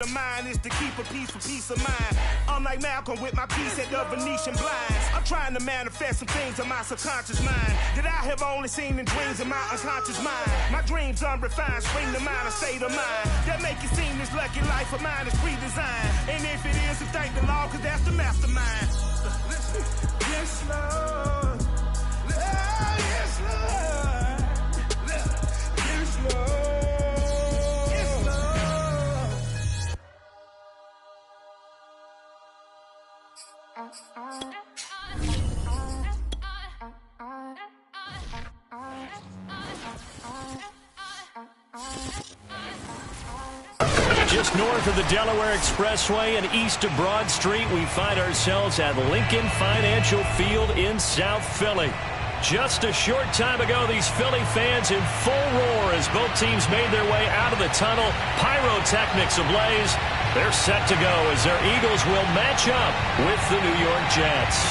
The mind is to keep a peace of mind. I'm like Malcolm with my piece at the Venetian blinds. I'm trying to manifest some things in my subconscious mind that I have only seen in dreams in my unconscious mind. My dreams unrefined, spring to mind, a state of mind that make it seem this lucky life of mine is pre-designed. And if it is, then thank the Lord, cause that's the mastermind. Yes, Lord. Yes, Lord. Yes, Lord. Just north of the Delaware Expressway and east of Broad Street, we find ourselves at Lincoln Financial Field in South Philly. Just a short time ago, these Philly fans in full roar as both teams made their way out of the tunnel. Pyrotechnics ablaze. They're set to go as their Eagles will match up with the New York Jets.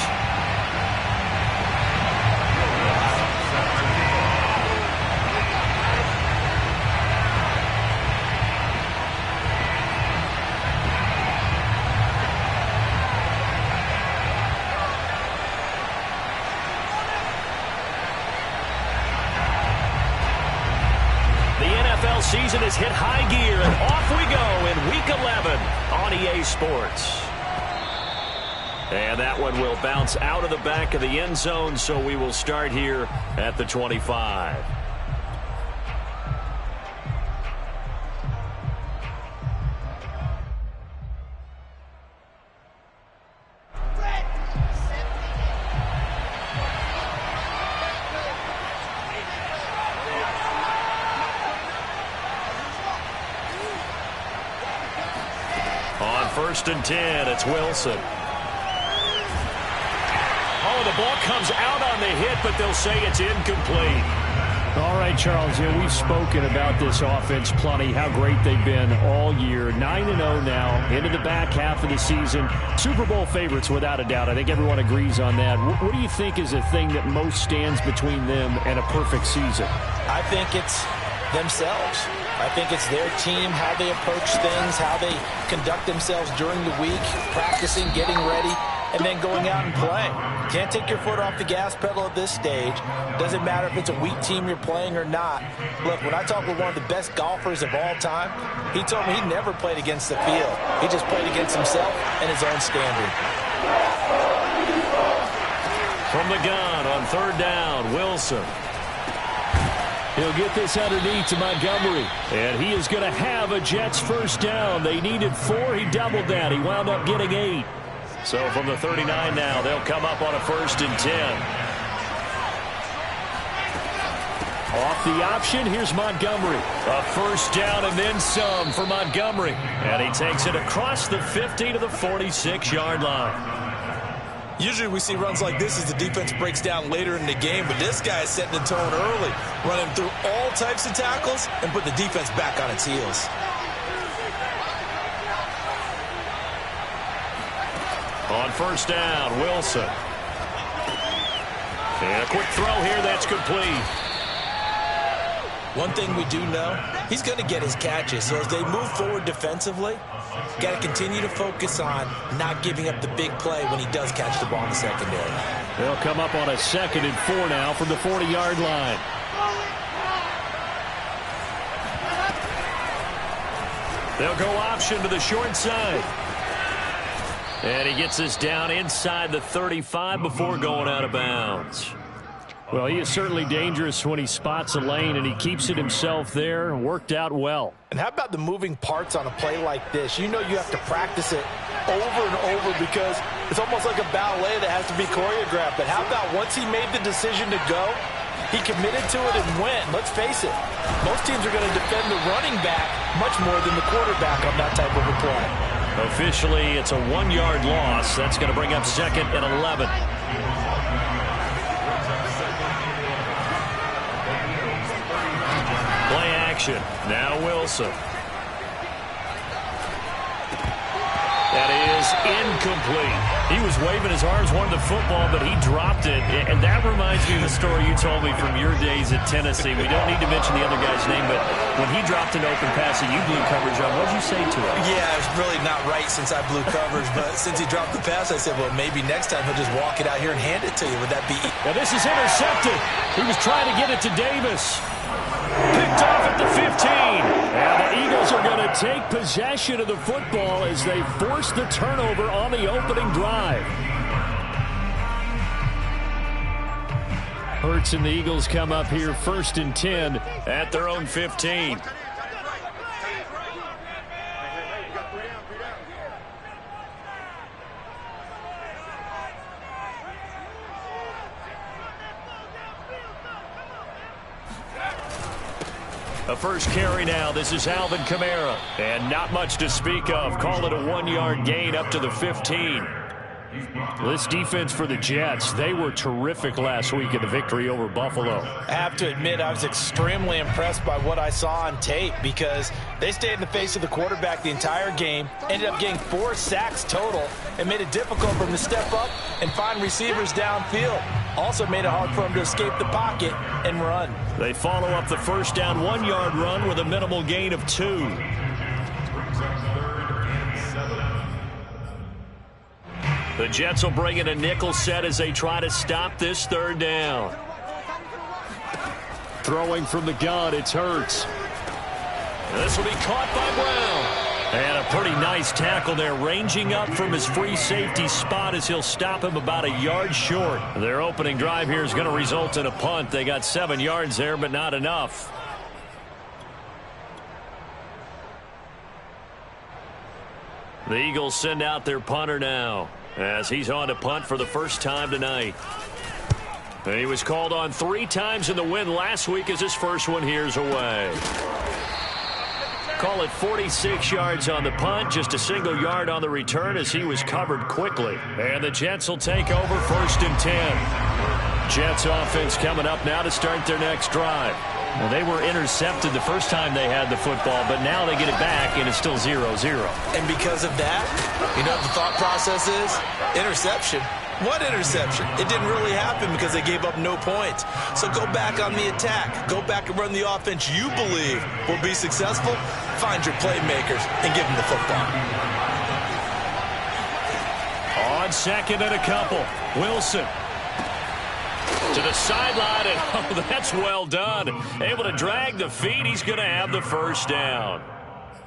Season has hit high gear, and off we go in Week 11 on EA Sports. And that one will bounce out of the back of the end zone, so we will start here at the 25. First and 10, it's Wilson. Oh, the ball comes out on the hit, but they'll say it's incomplete. All right, Charles, we've spoken about this offense plenty, how great they've been all year. 9-0 now, into the back half of the season. Super Bowl favorites, without a doubt. I think everyone agrees on that. What do you think is the thing that most stands between them and a perfect season? I think it's themselves. I think it's their team, how they approach things, how they conduct themselves during the week, practicing, getting ready, and then going out and playing. Can't take your foot off the gas pedal at this stage. Doesn't matter if it's a weak team you're playing or not. Look, when I talk with one of the best golfers of all time, he told me he never played against the field. He just played against himself and his own standard. From the gun on third down, Wilson. He'll get this underneath to Montgomery. And he is going to have a Jets first down. They needed 4. He doubled that. He wound up getting 8. So from the 39 now, they'll come up on a first and 10. Off the option, here's Montgomery. A first down and then some for Montgomery. And he takes it across the 50 to the 46-yard line. Usually we see runs like this as the defense breaks down later in the game, but this guy is setting the tone early, running through all types of tackles and put the defense back on its heels. On first down, Wilson. And a quick throw here, that's complete. One thing we do know, he's going to get his catches. So as they move forward defensively, got to continue to focus on not giving up the big play when he does catch the ball in the secondary. They'll come up on a 2nd and 4 now from the 40-yard line. They'll go option to the short side. And he gets this down inside the 35 before going out of bounds. Well, he is certainly dangerous when he spots a lane, and he keeps it himself there. Worked out well. And how about the moving parts on a play like this? You know you have to practice it over and over because it's almost like a ballet that has to be choreographed. But how about once he made the decision to go, he committed to it and went. Let's face it, most teams are going to defend the running back much more than the quarterback on that type of a play. Officially, it's a 1-yard loss. That's going to bring up 2nd and 11. Play action. Now Wilson. That is incomplete. He was waving his arms, wanted the football, but he dropped it. And that reminds me of the story you told me from your days at Tennessee. We don't need to mention the other guy's name, but when he dropped an open pass that you blew coverage on, what did you say to him? Yeah, it's really not right since I blew coverage, but since he dropped the pass, I said, well, maybe next time he'll just walk it out here and hand it to you. Would that be... Now this is intercepted. He was trying to get it to Davis. Picked off at the 15. And the Eagles are going to take possession of the football as they force the turnover on the opening drive. Hurts and the Eagles come up here 1st and 10 at their own 15. A first carry now. This is Alvin Kamara. And not much to speak of. Call it a 1-yard gain up to the 15. This defense for the Jets, they were terrific last week in the victory over Buffalo. I have to admit, I was extremely impressed by what I saw on tape because they stayed in the face of the quarterback the entire game, ended up getting 4 sacks total, and made it difficult for him to step up and find receivers downfield. Also made it hard for him to escape the pocket and run. They follow up the first down 1-yard run with a minimal gain of 2. The Jets will bring in a nickel set as they try to stop this 3rd down. Throwing from the gun, it's Hurts. This will be caught by Brown. And a pretty nice tackle there, ranging up from his free safety spot as he'll stop him about a yard short. Their opening drive here is going to result in a punt. They got 7 yards there, but not enough. The Eagles send out their punter now, as he's on to punt for the first time tonight. And he was called on 3 times in the win last week as his first one here's away. Call it 46 yards on the punt, just a single yard on the return as he was covered quickly. And the Jets will take over 1st and 10. Jets offense coming up now to start their next drive. Well, they were intercepted the first time they had the football, but now they get it back, and it's still 0-0. And because of that, you know what the thought process is? Interception. What interception? It didn't really happen because they gave up no points. So go back on the attack. Go back and run the offense you believe will be successful. Find your playmakers and give them the football. On 2nd and a couple, Wilson. To the sideline, and oh, that's well done. Able to drag the feet. He's going to have the first down.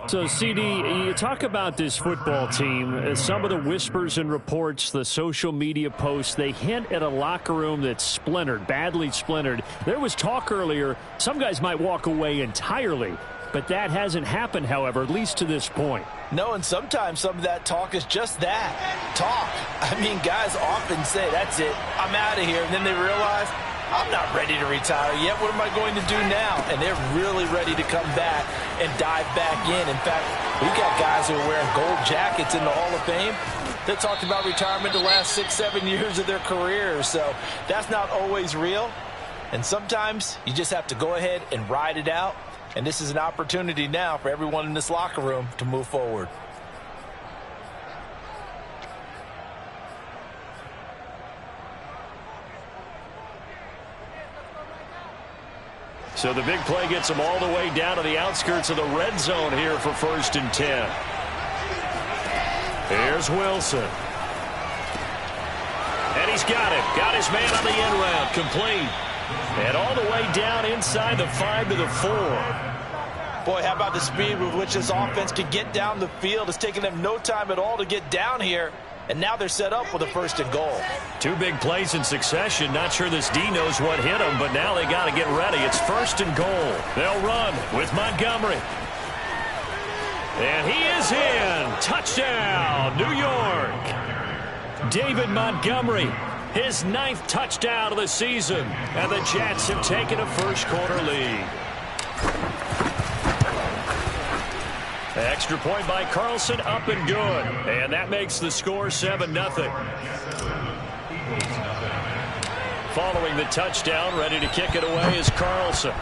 So, CD, you talk about this football team. Some of the whispers and reports, the social media posts, they hint at a locker room that's splintered, badly splintered. There was talk earlier, some guys might walk away entirely. But that hasn't happened, however, at least to this point. No, and sometimes some of that talk is just that, talk. I mean, guys often say, that's it, I'm out of here. And then they realize, I'm not ready to retire yet. What am I going to do now? And they're really ready to come back and dive back in. In fact, we've got guys who are wearing gold jackets in the Hall of Fame that talked about retirement the last 6-7 years of their careers. So that's not always real. And sometimes you just have to go ahead and ride it out. And this is an opportunity now for everyone in this locker room to move forward. So the big play gets them all the way down to the outskirts of the red zone here for 1st and 10. Here's Wilson. And he's got it. Got his man on the end route. Complete. And all the way down inside the 5 to the 4. Boy, how about the speed with which this offense could get down the field? It's taken them no time at all to get down here. And now they're set up with a 1st and goal. 2 big plays in succession. Not sure this D knows what hit them, but now they got to get ready. It's 1st and goal. They'll run with Montgomery. And he is in. Touchdown, New York. David Montgomery, his 9th touchdown of the season. And the Jets have taken a first-quarter lead. Extra point by Carlson, up and good. And that makes the score 7-0. Following the touchdown, ready to kick it away is Carlson.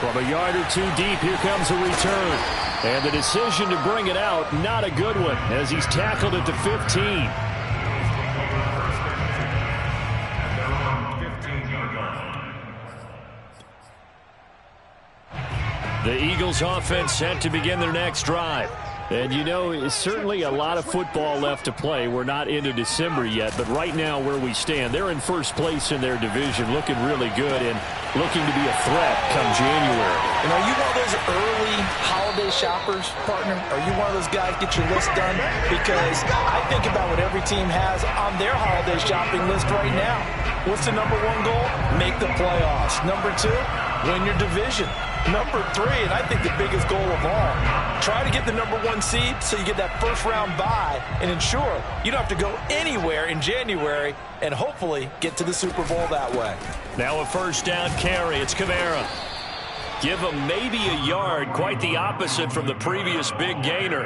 From a yard or 2 deep, here comes a return. And the decision to bring it out, not a good one, as he's tackled at the 15. The Eagles offense set to begin their next drive. And, you know, it's certainly a lot of football left to play. We're not into December yet, but right now where we stand, they're in first place in their division, looking really good and looking to be a threat come January. And are you one of those early holiday shoppers, partner? Are you one of those guys get your list done? Because I think about what every team has on their holiday shopping list right now. What's the number one goal? Make the playoffs. Number two, win your division. Number three, and I think the biggest goal of all, try to get the number one seed so you get that first round bye and ensure you don't have to go anywhere in January and hopefully get to the Super Bowl that way. Now a first down carry. It's Kamara. Give him maybe a yard, quite the opposite from the previous big gainer.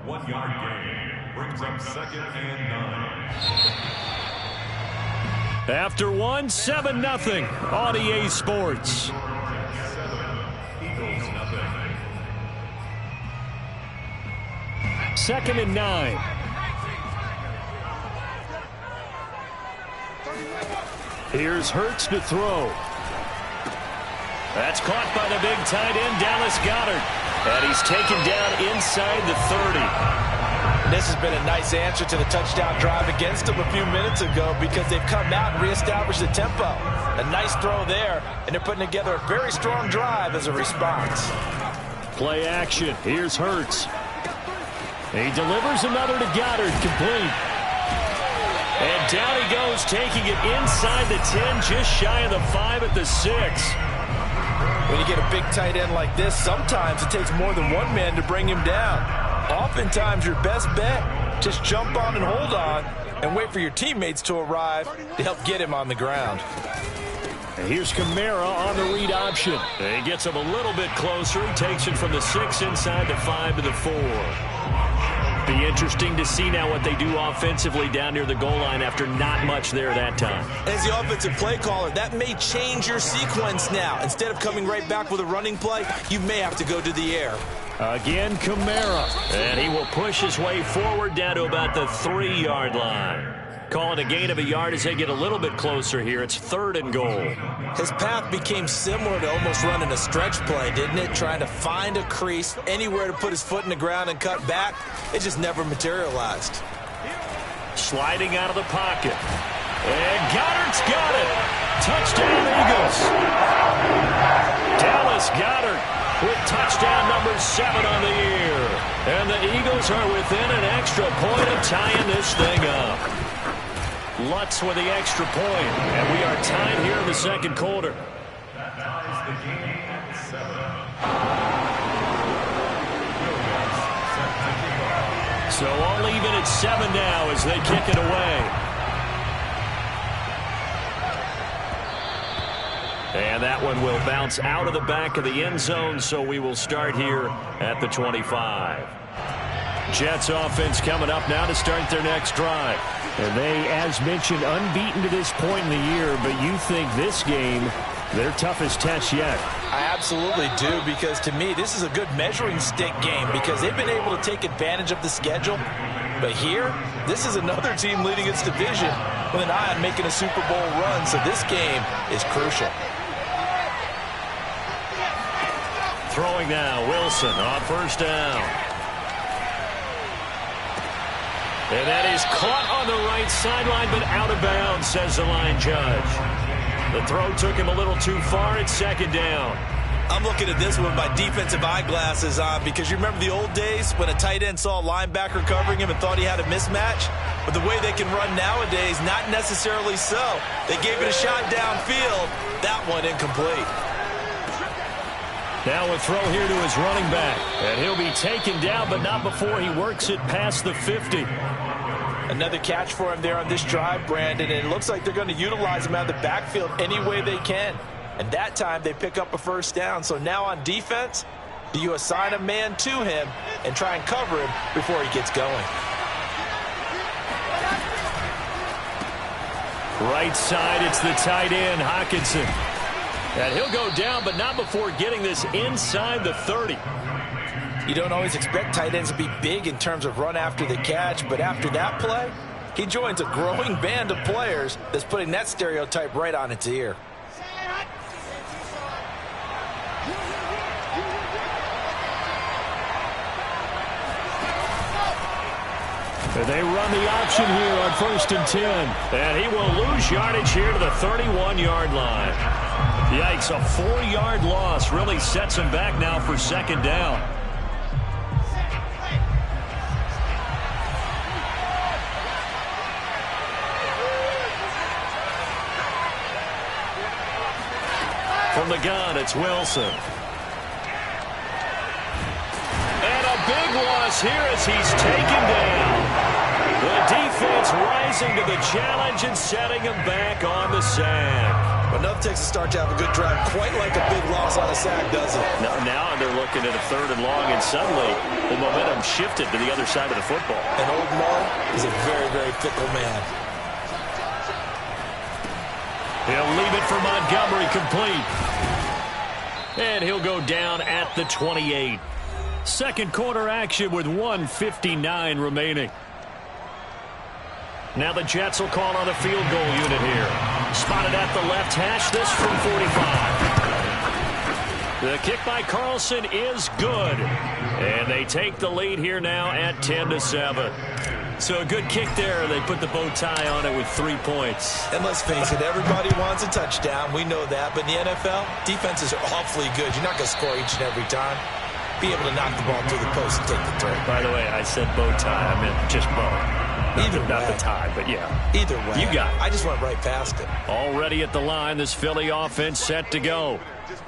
1 yard gain brings up 2nd and 9. After 7-0 on EA Sports. Second and 9. Here's Hurts to throw. That's caught by the big tight end, Dallas Goedert. And he's taken down inside the 30. This has been a nice answer to the touchdown drive against them a few minutes ago because they've come out and reestablished the tempo. A nice throw there, and they're putting together a very strong drive as a response. Play action. Here's Hurts. He delivers another to Goddard, complete. And down he goes, taking it inside the 10, just shy of the 5 at the 6. When you get a big tight end like this, sometimes it takes more than one man to bring him down. Oftentimes, your best bet, just jump on and hold on and wait for your teammates to arrive to help get him on the ground. And here's Kamara on the read option. He gets him a little bit closer. He takes it from the 6 inside the 5 to the 4. Be interesting to see now what they do offensively down near the goal line after not much there that time. As the offensive play caller, that may change your sequence now. Instead of coming right back with a running play, you may have to go to the air. Again, Kamara. And he will push his way forward down to about the 3-yard line. Call it a gain of a yard as they get a little bit closer here. It's 3rd and goal. His path became similar to almost running a stretch play, didn't it? Trying to find a crease, anywhere to put his foot in the ground and cut back. It just never materialized. Sliding out of the pocket. And Goddard's got it. Touchdown, Eagles. Dallas Goedert with touchdown number 7 on the year. And the Eagles are within an extra point of tying this thing up. Lutz with the extra point, and we are tied here in the second quarter. That ties the game at 7. So all even at 7 now as they kick it away. And that one will bounce out of the back of the end zone, so we will start here at the 25. Jets offense coming up now to start their next drive. And they, as mentioned, unbeaten to this point in the year, but you think this game, their toughest test yet. I absolutely do, because to me, this is a good measuring stick game because they've been able to take advantage of the schedule. But here, this is another team leading its division with an eye on making a Super Bowl run, so this game is crucial. Throwing now, Wilson on first down. And that is caught on the right sideline, but out of bounds, says the line judge. The throw took him a little too far. It's 2nd down. I'm looking at this with my defensive eyeglasses on because you remember the old days when a tight end saw a linebacker covering him and thought he had a mismatch? But the way they can run nowadays, not necessarily so. They gave it a shot downfield. That one incomplete. Now a throw here to his running back. And he'll be taken down, but not before he works it past the 50. Another catch for him there on this drive, Brandon, and it looks like they're going to utilize him out of the backfield any way they can. And that time they pick up a first down. So now on defense, do you assign a man to him and try and cover him before he gets going? Right side, it's the tight end, Hockenson. And he'll go down, but not before getting this inside the 30. You don't always expect tight ends to be big in terms of run after the catch, but after that play, he joins a growing band of players that's putting that stereotype right on its ear. They run the option here on 1st and 10. And he will lose yardage here to the 31-yard line. Yikes, a 4-yard loss really sets him back now for 2nd down. From the gun, it's Wilson. And a big loss here as he's taken down. The defense rising to the challenge and setting him back on the sack. But nothing takes a start to have a good drive quite like a big loss on a sack, does it? Now they're looking at a 3rd and long, and suddenly the momentum shifted to the other side of the football. And old Mo is a very, very fickle man. He'll leave it for Montgomery complete. And he'll go down at the 28. Second quarter action with 1:59 remaining. Now the Jets will call on a field goal unit here. Spotted at the left hash, this from 45. The kick by Carlson is good. And they take the lead here now at 10-7. So a good kick there. They put the bow tie on it with 3 points. And let's face it, everybody wants a touchdown. We know that. But in the NFL, defenses are awfully good. You're not going to score each and every time. Be able to knock the ball through the post and take the throw. By the way, I said bow tie. I meant just bow. Not the tie, but yeah. Either way. You got it. I just went right past it. Already at the line, this Philly offense set to go.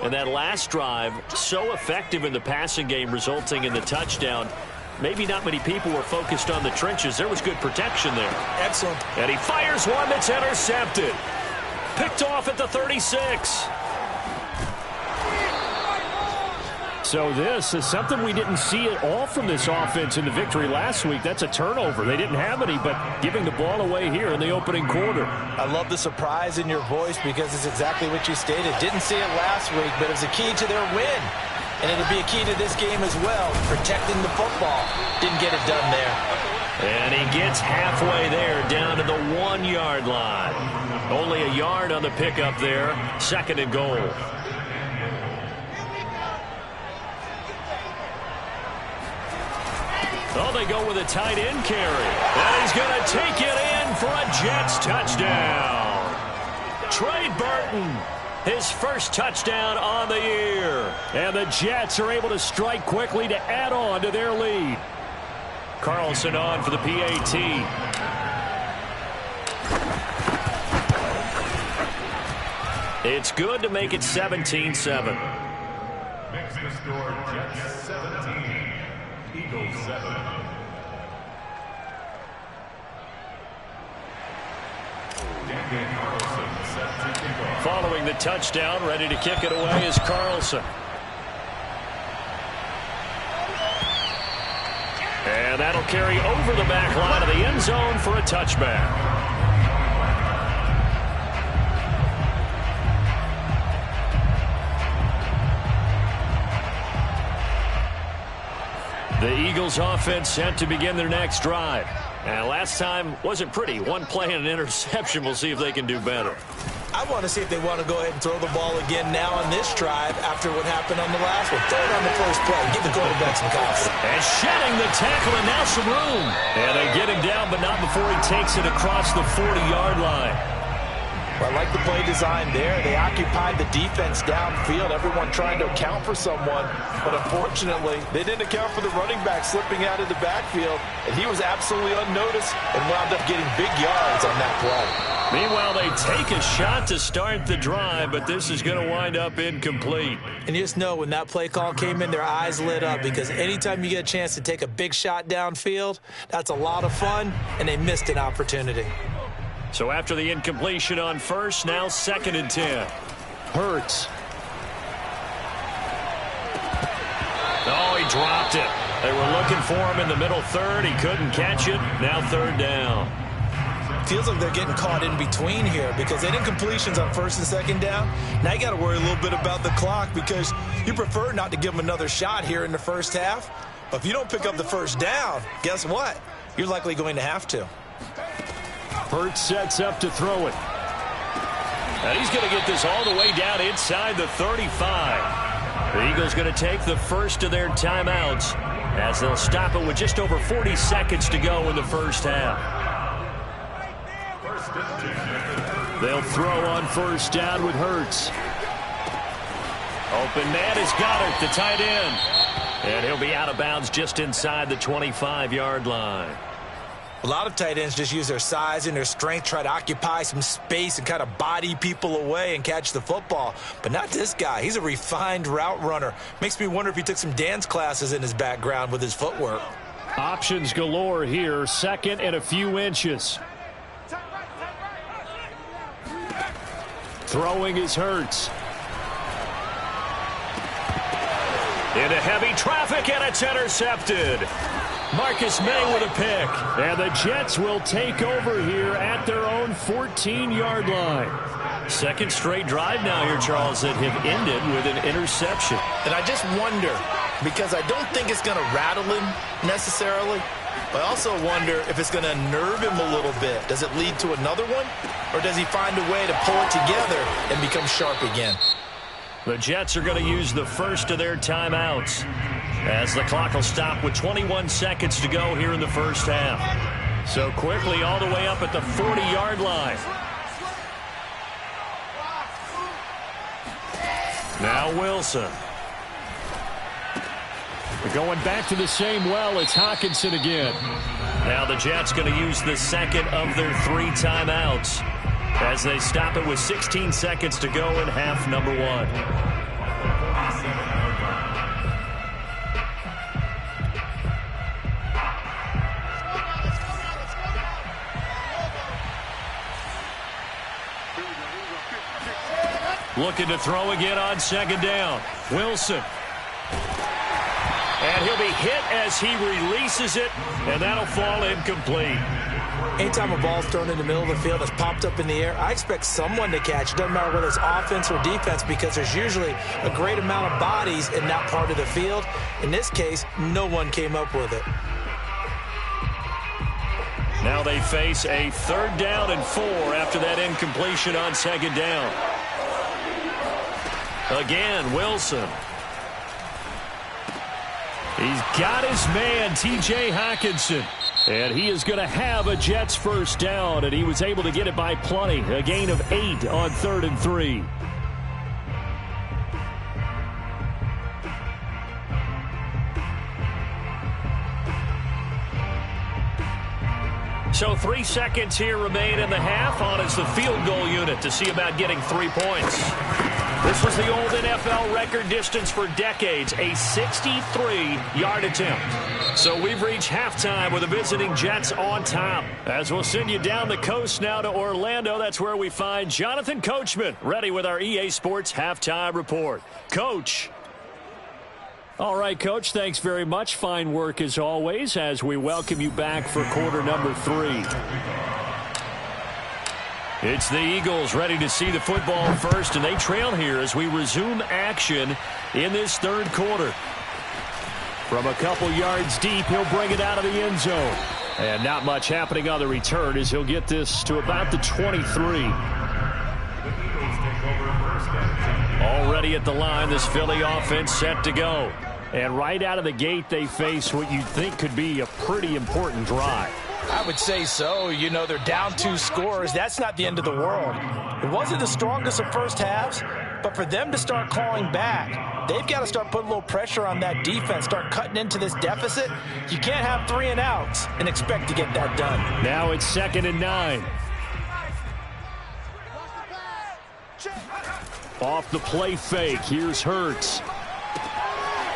And that last drive, so effective in the passing game, resulting in the touchdown. Maybe not many people were focused on the trenches. There was good protection there. Excellent. And he fires one that's intercepted. Picked off at the 36. So this is something we didn't see at all from this offense in the victory last week. That's a turnover. They didn't have any, but giving the ball away here in the opening quarter. I love the surprise in your voice because it's exactly what you stated. Didn't see it last week, but it was a key to their win. And it'll be a key to this game as well, protecting the football. Didn't get it done there. And he gets halfway there, down to the 1-yard line. Only a yard on the pickup there. 2nd and goal. Oh, they go with a tight end carry. And he's going to take it in for a Jets touchdown. Trey Burton, his first touchdown on the year. And the Jets are able to strike quickly to add on to their lead. Carlson on for the PAT. It's good to make it 17-7. Makes the score Jets 17, Eagles 7. Following the touchdown, ready to kick it away is Carlson. And that'll carry over the back line of the end zone for a touchback. The Eagles offense set to begin their next drive. And last time wasn't pretty. One play and an interception. We'll see if they can do better. I want to see if they want to go ahead and throw the ball again now on this drive after what happened on the last one. Throw it on the first play. Give the quarterback some confidence. And shedding the tackle, and now some room. And they get him down, but not before he takes it across the 40-yard line. Well, I like the play design there. They occupied the defense downfield, everyone trying to account for someone. But unfortunately, they didn't account for the running back slipping out of the backfield. And he was absolutely unnoticed and wound up getting big yards on that play. Meanwhile, they take a shot to start the drive, but this is going to wind up incomplete. And you just know when that play call came in, their eyes lit up because anytime you get a chance to take a big shot downfield, that's a lot of fun, and they missed an opportunity. So after the incompletion on first, now 2nd and 10. Hurts. Oh, he dropped it. They were looking for him in the middle third. He couldn't catch it. Now 3rd down. Feels like they're getting caught in between here because they didn't completions on first and second down. Now you got to worry a little bit about the clock because you prefer not to give them another shot here in the first half. But if you don't pick up the first down, guess what? You're likely going to have to. Hurts sets up to throw it. And he's going to get this all the way down inside the 35. The Eagles going to take the first of their timeouts as they'll stop it with just over 40 seconds to go in the first half. They'll throw on first down with Hurts. Open man has got it, the tight end. And he'll be out of bounds just inside the 25-yard line. A lot of tight ends just use their size and their strength, try to occupy some space and kind of body people away and catch the football. But not this guy. He's a refined route runner. Makes me wonder if he took some dance classes in his background with his footwork. Options galore here. Second and a few inches. Throwing is Hurts. Into heavy traffic, and it's intercepted. Marcus May with a pick. And the Jets will take over here at their own 14-yard line. Second straight drive now here, Charles, that have ended with an interception. And I just wonder, because I don't think it's going to rattle him necessarily, but I also wonder if it's going to unnerve him a little bit. Does it lead to another one? Or does he find a way to pull it together and become sharp again? The Jets are going to use the first of their timeouts as the clock will stop with 21 seconds to go here in the first half. So quickly all the way up at the 40-yard line. Now Wilson. We're going back to the same well. It's Hockenson again. Now the Jets going to use the second of their 3 timeouts as they stop it with 16 seconds to go in half number 1. Looking to throw again on second down. Wilson. And he'll be hit as he releases it, and that'll fall incomplete. Anytime a ball's thrown in the middle of the field that's popped up in the air, I expect someone to catch. It doesn't matter whether it's offense or defense because there's usually a great amount of bodies in that part of the field. In this case, no one came up with it. Now they face a 3rd down and 4 after that incompletion on second down. Again, Wilson. He's got his man, T.J. Hockenson. And he is going to have a Jets first down, and he was able to get it by plenty. A gain of 8 on 3rd and 3. So 3 seconds here remain in the half on as the field goal unit to see about getting 3 points. This was the old NFL record distance for decades, a 63-yard attempt. So we've reached halftime with the visiting Jets on top. As we'll send you down the coast now to Orlando, that's where we find Jonathan Coachman ready with our EA Sports Halftime Report. Coach. All right, Coach, thanks very much. Fine work as always as we welcome you back for quarter number 3. It's the Eagles ready to see the football first, and they trail here as we resume action in this 3rd quarter. From a couple yards deep, he'll bring it out of the end zone. And not much happening on the return as he'll get this to about the 23. Already at the line, this Philly offense set to go. And right out of the gate, they face what you'd think could be a pretty important drive. I would say so. You know, they're down 2 scores. That's not the end of the world. It wasn't the strongest of first halves, but for them to start clawing back, they've got to start putting a little pressure on that defense, start cutting into this deficit. You can't have 3 and outs and expect to get that done. Now it's 2nd and 9. Off the play fake, here's Hurts.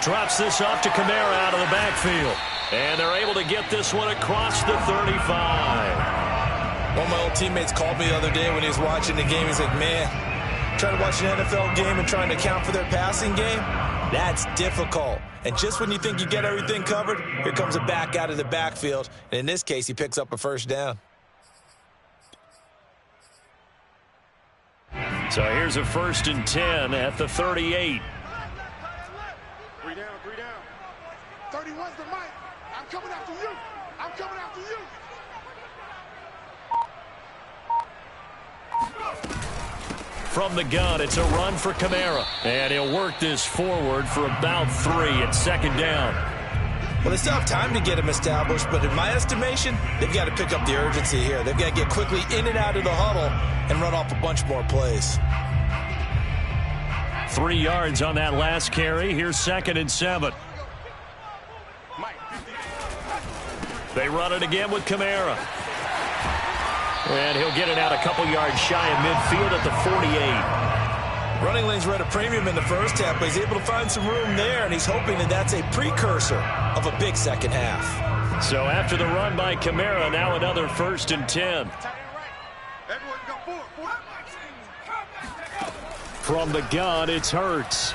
Drops this off to Kamara out of the backfield. And they're able to get this one across the 35. One of my old teammates called me the other day when he was watching the game. He's like, man, trying to watch an NFL game and trying to account for their passing game, that's difficult. And just when you think you get everything covered, here comes a back out of the backfield. And in this case, he picks up a first down. So here's a 1st and 10 at the 38. 3 down, 3 down. 31's the mic. I'm coming after you. I'm coming after you. From the gun, it's a run for Kamara. And he'll work this forward for about 3 at 2nd down. Well, they still have time to get him established, but in my estimation, they've got to pick up the urgency here. They've got to get quickly in and out of the huddle and run off a bunch more plays. 3 yards on that last carry. Here's 2nd and 7. They run it again with Kamara. And he'll get it out a couple yards shy of midfield at the 48. Running lanes were at a premium in the first half, but he's able to find some room there, and he's hoping that that's a precursor of a big second half. So after the run by Kamara, now another 1st and 10. From the gun, it's Hurts.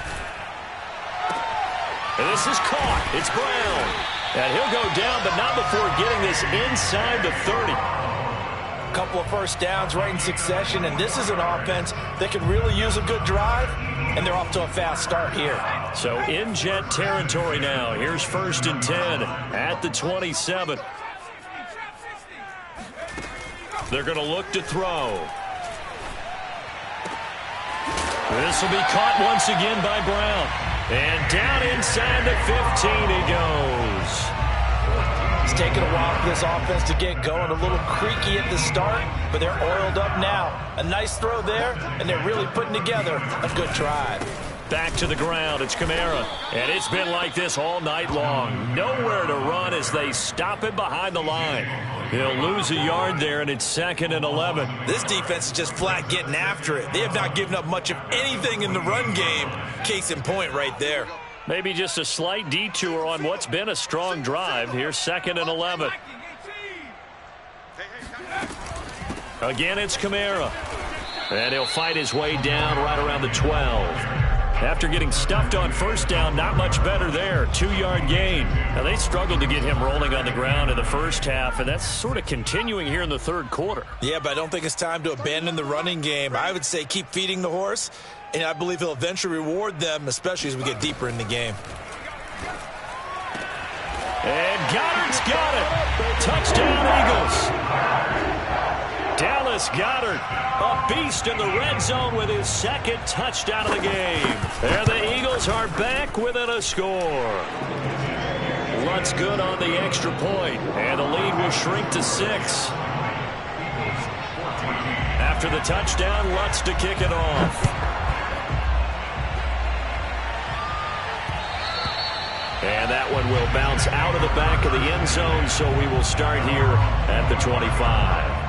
And this is caught. It's Brown. And he'll go down, but not before getting this inside the 30. A couple of first downs right in succession, and this is an offense that could really use a good drive, and they're off to a fast start here. So in Jet territory now. Here's 1st and 10 at the 27. They're going to look to throw. This will be caught once again by Brown. And down inside the 15 he goes. It's taken a while for this offense to get going. A little creaky at the start, but they're oiled up now. A nice throw there, and they're really putting together a good drive. Back to the ground, it's Kamara. And it's been like this all night long. Nowhere to run as they stop him behind the line. He'll lose a yard there, and it's 2nd and 11. This defense is just flat getting after it. They have not given up much of anything in the run game. Case in point right there. Maybe just a slight detour on what's been a strong drive. Here's 2nd and 11. Again, it's Kamara. And he'll fight his way down right around the 12. After getting stuffed on 1st down, not much better there. 2-yard gain. Now, they struggled to get him rolling on the ground in the first half, and that's sort of continuing here in the 3rd quarter. Yeah, but I don't think it's time to abandon the running game. I would say keep feeding the horse, and I believe he'll eventually reward them, especially as we get deeper in the game. And Goddard's got it. Touchdown, Eagles. Dallas Goedert, a beast in the red zone with his 2nd touchdown of the game. And the Eagles are back within a score. Lutz good on the extra point, and the lead will shrink to 6. After the touchdown, Lutz to kick it off. And that one will bounce out of the back of the end zone, so we will start here at the 25.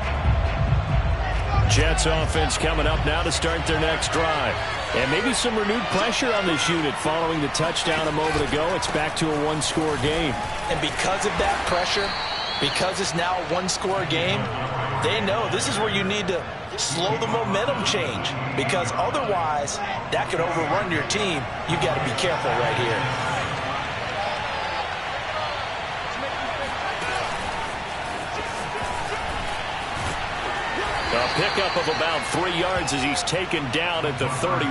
Jets offense coming up now to start their next drive. And maybe some renewed pressure on this unit following the touchdown a moment ago. It's back to a 1-score game. And because of that pressure, because it's now a 1-score game, they know this is where you need to slow the momentum change. Because otherwise, that could overrun your team. You've got to be careful right here. A pickup of about 3 yards as he's taken down at the 31.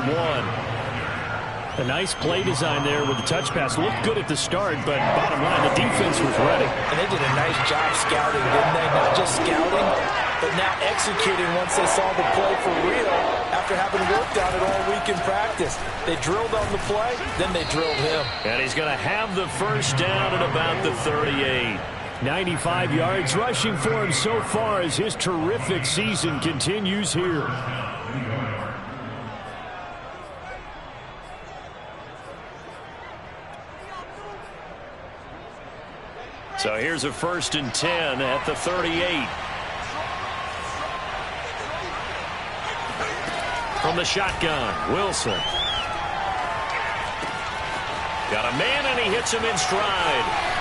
A nice play design there with the touch pass. Looked good at the start, but bottom line, the defense was ready. And they did a nice job scouting, didn't they? Not just scouting, but now executing once they saw the play for real after having worked on it all week in practice. They drilled on the play, then they drilled him. And he's going to have the 1st down at about the 38. 95 yards rushing for him so far as his terrific season continues here. So here's a 1st and 10 at the 38. From the shotgun, Wilson. Got a man, and he hits him in stride.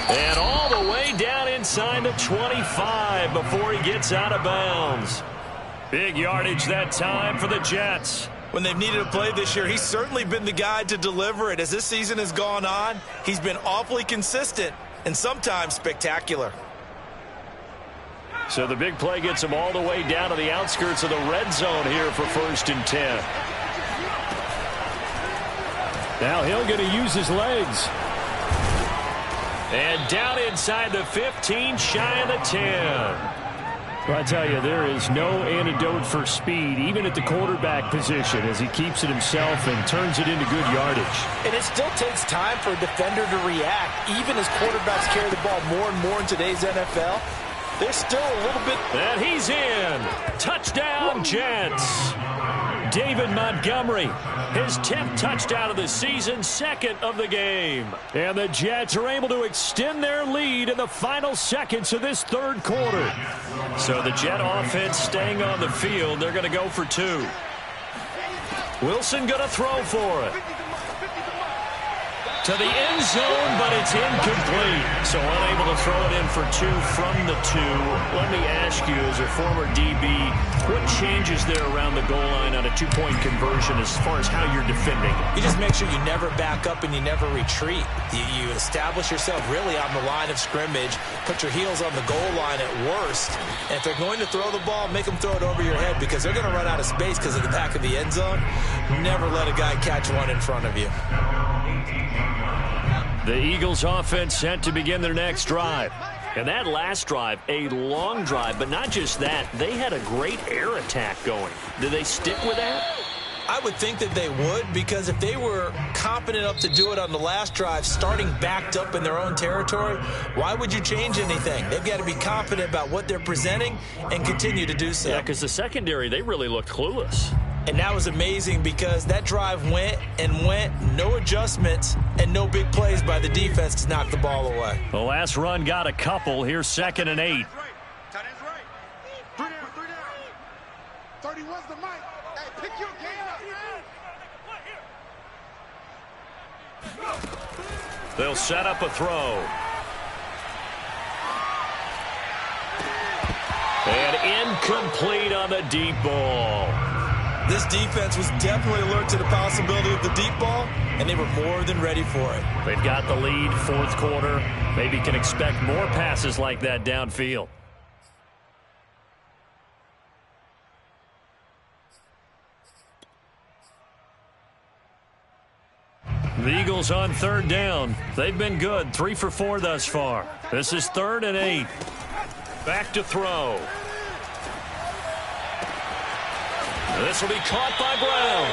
And all the way down inside the 25 before he gets out of bounds. Big yardage that time for the Jets. When they've needed a play this year, he's certainly been the guy to deliver it. As this season has gone on, he's been awfully consistent and sometimes spectacular. So the big play gets him all the way down to the outskirts of the red zone here for 1st and 10. Now Hill going to use his legs. And down inside the 15, shy of the 10. Well, I tell you, there is no antidote for speed, even at the quarterback position, as he keeps it himself and turns it into good yardage. And it still takes time for a defender to react. Even as quarterbacks carry the ball more and more in today's NFL, there's still a little bit. And he's in. Touchdown, Jets. David Montgomery, his 10th touchdown of the season, 2nd of the game. And the Jets are able to extend their lead in the final seconds of this 3rd quarter. So the Jet offense staying on the field. They're going to go for 2. Wilson going to throw for it. To the end zone, but it's incomplete. So unable to throw it in for 2 from the 2. Let me ask you, as a former DB, what changes there around the goal line on a 2-point conversion as far as how you're defending? You just make sure you never back up and you never retreat. You establish yourself really on the line of scrimmage, put your heels on the goal line at worst. And if they're going to throw the ball, make them throw it over your head because they're going to run out of space because of the back of the end zone. Never let a guy catch one in front of you. The Eagles offense set to begin their next drive. And that last drive, a long drive, but not just that. They had a great air attack going. Do they stick with that? I would think that they would, because if they were confident enough to do it on the last drive, starting backed up in their own territory, why would you change anything? They've got to be confident about what they're presenting and continue to do so. Yeah, because the secondary, they really looked clueless. And that was amazing because that drive went and went, no adjustments, and no big plays by the defense to knock the ball away. The last run got a couple. Here's 2nd and 8. Tight end's right. 3 down. 31's the mic. Hey, pick your game up. They'll set up a throw. And incomplete on the deep ball. This defense was definitely alert to the possibility of the deep ball, and they were more than ready for it. They've got the lead, 4th quarter. Maybe can expect more passes like that downfield. The Eagles on 3rd down. They've been good, 3 for 4 thus far. This is 3rd and 8. Back to throw. This will be caught by Brown.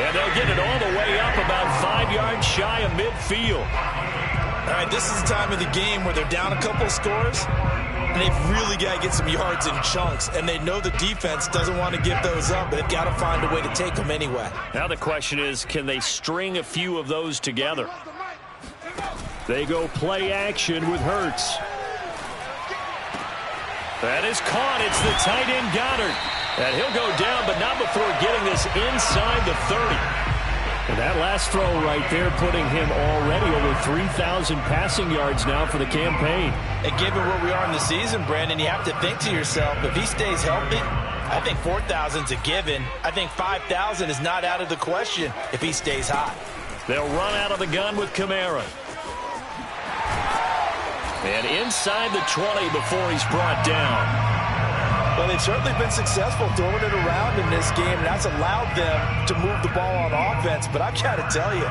And they'll get it all the way up about 5 yards shy of midfield. All right, this is the time of the game where they're down a couple scores, and they've really got to get some yards in chunks. And they know the defense doesn't want to give those up, but they've got to find a way to take them anyway. Now the question is, can they string a few of those together? They go play action with Hurts. That is caught. It's the tight end Goddard. And he'll go down, but not before getting this inside the 30. And that last throw right there putting him already over 3,000 passing yards now for the campaign. And given where we are in the season, Brandon, you have to think to yourself, if he stays healthy, I think 4,000's a given. I think 5,000 is not out of the question if he stays hot. They'll run out of the gun with Kamara. And inside the 20 before he's brought down. Well, they've certainly been successful throwing it around in this game, and that's allowed them to move the ball on offense. But I've got to tell you,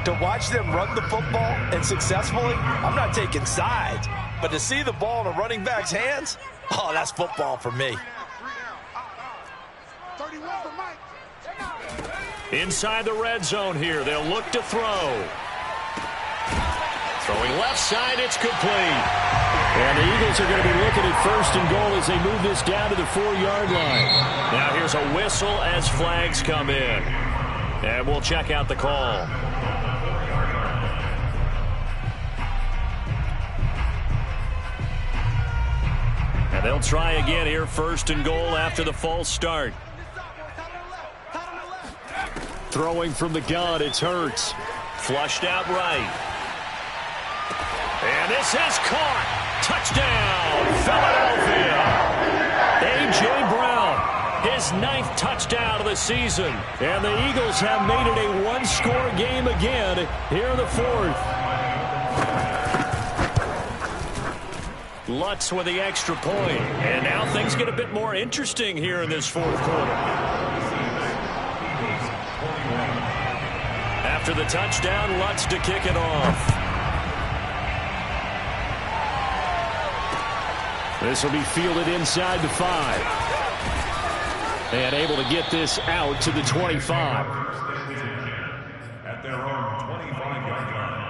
to watch them run the football and successfully, I'm not taking sides. But to see the ball in a running back's hands, oh, that's football for me. Inside the red zone here, they'll look to throw. Throwing left side, it's complete. And the Eagles are going to be looking at 1st and goal as they move this down to the 4-yard line. Now here's a whistle as flags come in. And we'll check out the call. And they'll try again here, 1st and goal after the false start. Throwing from the gun, it's Hurts. Flushed out right. And this is caught. Touchdown, Philadelphia. A.J. Brown, his 9th touchdown of the season. And the Eagles have made it a one-score game again here in the 4th. Lutz with the extra point. And now things get a bit more interesting here in this fourth quarter. After the touchdown, Lutz to kick it off. This will be fielded inside the 5. And able to get this out to the 25. At their own 25-yard line.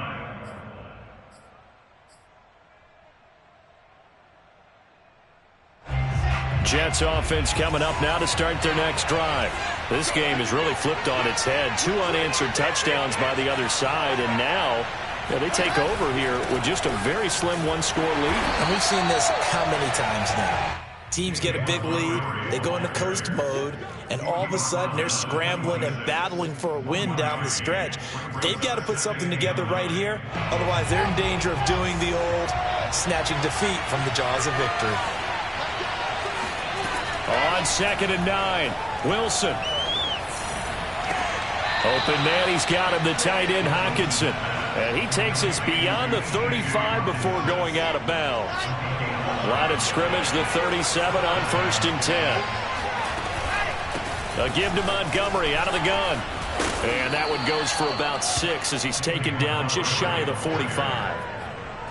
Jets offense coming up now to start their next drive. This game is really flipped on its head. 2 unanswered touchdowns by the other side, and now they take over here with just a very slim one-score lead. And we've seen this how many times now? Teams get a big lead, they go into coast mode, and all of a sudden they're scrambling and battling for a win down the stretch. They've got to put something together right here, otherwise they're in danger of doing the old snatching defeat from the jaws of victory. On 2nd and 9, Wilson. Open man, he's got him, the tight end Hockenson. And he takes us beyond the 35 before going out of bounds. Line of scrimmage, the 37 on 1st and 10. A give to Montgomery out of the gun. And that one goes for about 6 as he's taken down just shy of the 45.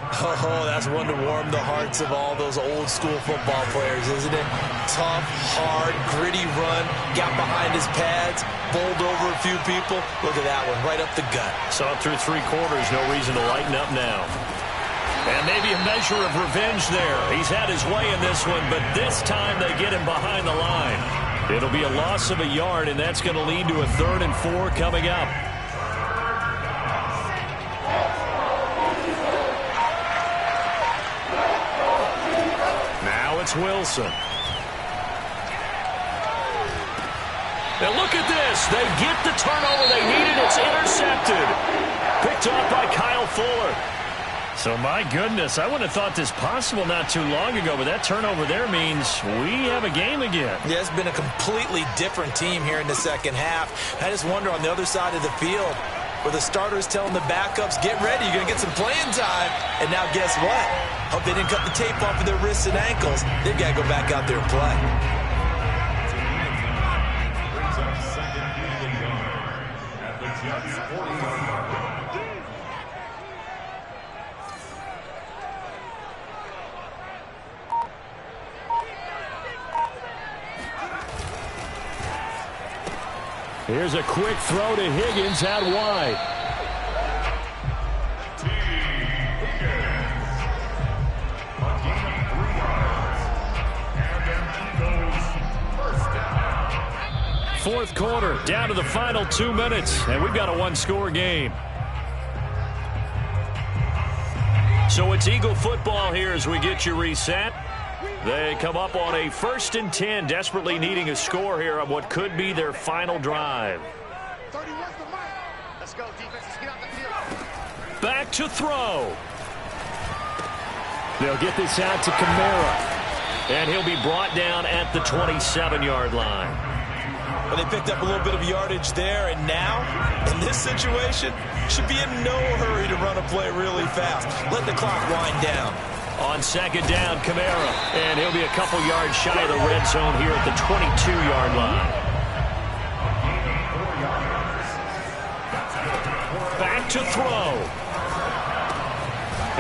Oh, that's one to warm the hearts of all those old school football players, isn't it? Tough, hard, gritty run, got behind his pads, bowled over a few people. Look at that one, right up the gut. Saw it through 3 quarters, no reason to lighten up now. And maybe a measure of revenge there. He's had his way in this one, but this time they get him behind the line. It'll be a loss of a yard, and that's going to lead to a 3rd and 4 coming up. Now it's Wilson. And look at this. They get the turnover they needed. It's intercepted. Picked off by Kyle Fuller. So, my goodness, I wouldn't have thought this possible not too long ago, but that turnover there means we have a game again. Yeah, it's been a completely different team here in the second half. I just wonder on the other side of the field where the starters telling the backups, get ready, you're going to get some playing time. And now guess what? Hope they didn't cut the tape off of their wrists and ankles. They've got to go back out there and play. Brings up 2nd and 1 at the Jets 40-yard line. Here's a quick throw to Higgins out wide. Fourth quarter, down to the final 2 minutes, and we've got a one-score game. So it's Eagle football here as we get you reset. They come up on a 1st and 10, desperately needing a score here on what could be their final drive. Let's go, defense. Let's get out the field. Back to throw. They'll get this out to Kamara. And he'll be brought down at the 27-yard line. Well, they picked up a little bit of yardage there, and now, in this situation, should be in no hurry to run a play really fast. Let the clock wind down. On 2nd down, Kamara. And he'll be a couple yards shy of the red zone here at the 22-yard line. Back to throw.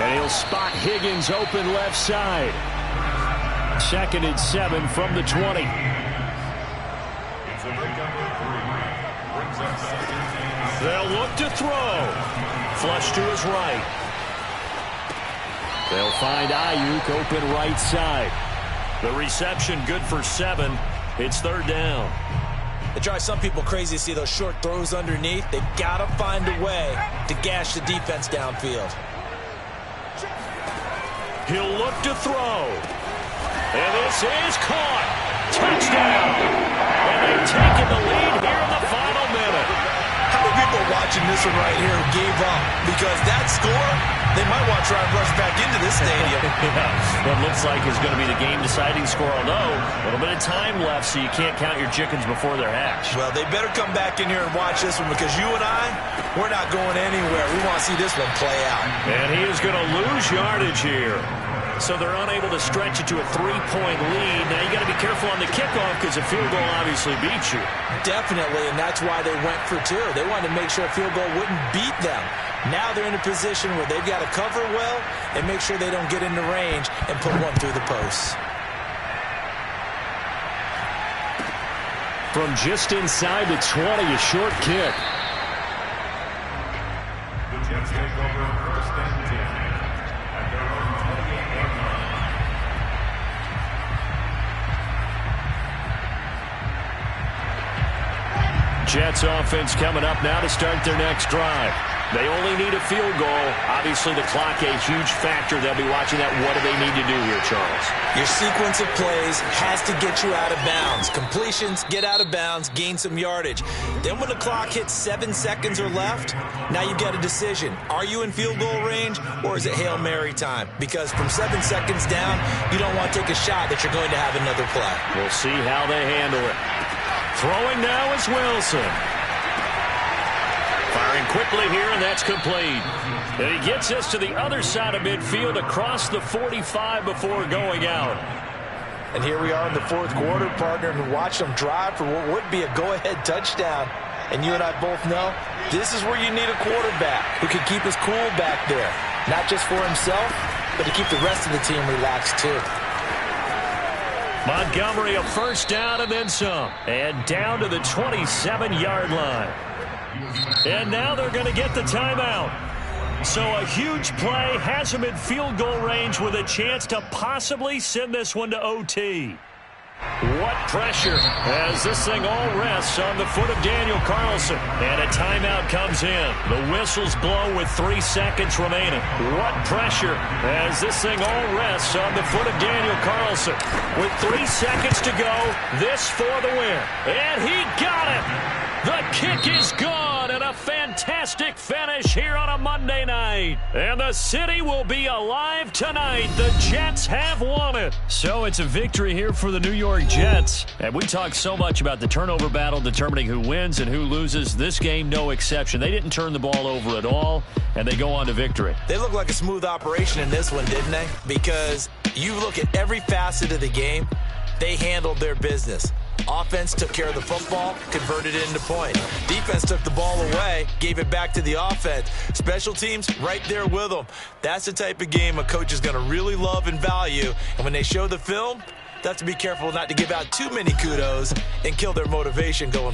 And he'll spot Higgins open left side. 2nd and 7 from the 20. They'll look to throw. Flush to his right. They'll find Ayuk open right side. The reception good for 7. It's 3rd down. It drives some people crazy to see those short throws underneath. They've got to find a way to gash the defense downfield. He'll look to throw. And this is caught. Touchdown. And they've taken the lead here in the final minute. How many people watching this one right here gave up? Because that score, they might want to try and rush back into this stadium. Yeah, what looks like is going to be the game-deciding score, although a little bit of time left, so you can't count your chickens before they're hatched. Well, they better come back in here and watch this one, because you and I, we're not going anywhere. We want to see this one play out. And he is going to lose yardage here. So they're unable to stretch it to a 3-point lead. Now you got to be careful on the kickoff because a field goal obviously beats you. Definitely, and that's why they went for two. They wanted to make sure a field goal wouldn't beat them. Now they're in a position where they've got to cover well and make sure they don't get into range and put one through the posts. From just inside the 20, a short kick. The Jets take over first and 10 at their own 28-yard line. Jets offense coming up now to start their next drive. They only need a field goal. Obviously, the clock a huge factor. They'll be watching that. What do they need to do here, Charles? Your sequence of plays has to get you out of bounds. Completions, get out of bounds, gain some yardage. Then when the clock hits 7 seconds or left, now you've got a decision. Are you in field goal range or is it Hail Mary time? Because from 7 seconds down, you don't want to take a shot that you're going to have another play. We'll see how they handle it. Throwing now is Wilson. Firing quickly here, and that's complete. And he gets us to the other side of midfield across the 45 before going out. And here we are in the fourth quarter, partner, and watch them drive for what would be a go-ahead touchdown. And you and I both know this is where you need a quarterback who can keep his cool back there. Not just for himself, but to keep the rest of the team relaxed too. Montgomery a first down and then some. And down to the 27-yard line. And now they're going to get the timeout. So a huge play has him in field goal range with a chance to possibly send this one to OT. What pressure as this thing all rests on the foot of Daniel Carlson. And a timeout comes in. The whistle's blow with 3 seconds remaining. What pressure as this thing all rests on the foot of Daniel Carlson. With 3 seconds to go, this for the win. And he got it. The kick is gone, and a fantastic finish here on a Monday night. And the city will be alive tonight. The Jets have won it. So it's a victory here for the New York Jets. And we talk so much about the turnover battle determining who wins and who loses. This game, no exception. They didn't turn the ball over at all, and they go on to victory. They look like a smooth operation in this one, didn't they? Because you look at every facet of the game, they handled their business. Offense took care of the football, converted it into points. Defense took the ball away, gave it back to the offense. Special teams right there with them. That's the type of game a coach is going to really love and value. And when they show the film, they have to be careful not to give out too many kudos and kill their motivation going forward.